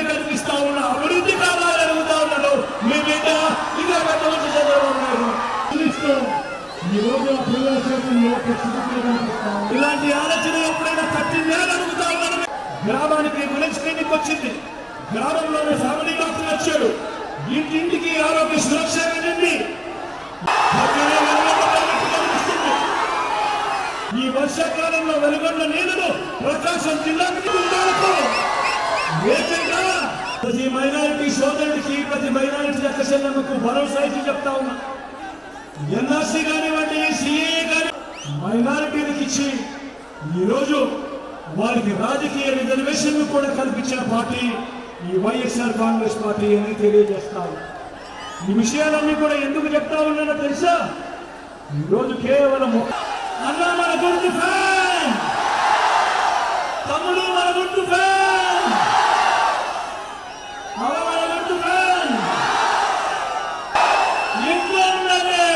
నేను కనిపిస్తా ఉన్నా, అభివృద్ధి కావాలని అడుగుతా ఉన్నాను. మీ బిడ్డ ఇంకా కట్టవచ్చు చంద్రబాబు నాయుడు. ఈ రోజు ఇలాంటి ఆలోచన ఎప్పుడైనా తట్టిందని అడుగుతా ఉన్నాను. గ్రామానికి విలేజ్ క్లినిక్ వచ్చింది, గ్రామంలోనే ఫ్యామిలీ డాక్టర్ వచ్చాడు, ఇంటింటికి ఆరోగ్య సురక్ష వెళ్ళింది. ఈ వర్షాకాలంలో వెలుగొండ నీళ్లను ప్రకాశం జిల్లాకు ప్రతి మైనారిటీ సోదరుడికి, ప్రతి మైనారిటీ అక్క చెల్లెమ్మకు భరోసా ఇచ్చి చెప్తా ఉన్నా. ఎన్ఆర్సీ కానివ్వండి, సిఏఏ కానీ మైనారిటీలకు ఇచ్చి ఈరోజు వారికి రాజకీయ రిజర్వేషన్లు కూడా కల్పించిన పార్టీ ఈ వైఎస్ఆర్ కాంగ్రెస్ పార్టీ అని తెలియజేస్తాను. ఈ విషయాలన్నీ కూడా ఎందుకు చెప్తా ఉన్నానో తెలుసా? ఈరోజు కేవలం అన్న మన గుర్తు ఫ్యాన్, తమ్ముడు మన గుర్తు ఫ్యాన్, అమ్మ మన గుర్తు ఫ్యాన్. ఇంట్లో ఉన్నది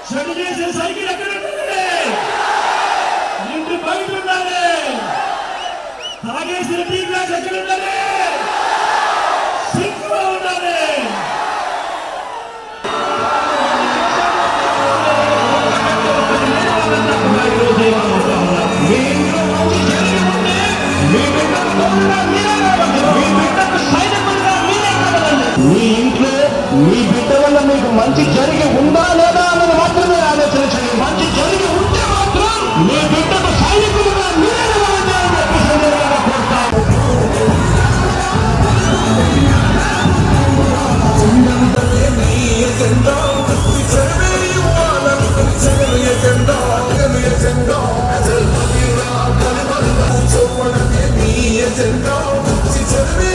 చెడు చేసే సైకిల్ ఎక్కడ ఉంటుంది? ఇంటి బయట ఉండాలి. తాగేసిన టీ గ్లాస్ ఎక్కడ ఉండాలి? సింక్లో ఉండాలి. మీ ఇంట్లో మీ బిడ్డ వల్ల మీకు మంచి జరిగి ఉందా లేదా అన్నది మాత్రమే ఆలోచన చేయండి. మంచి జరిగి ఉంటే మాత్రం మీ బిడ్డకు సైనికులుగా మీరే నిలబడాలని చెప్పి సందర్భంగా కోరుతాను. It's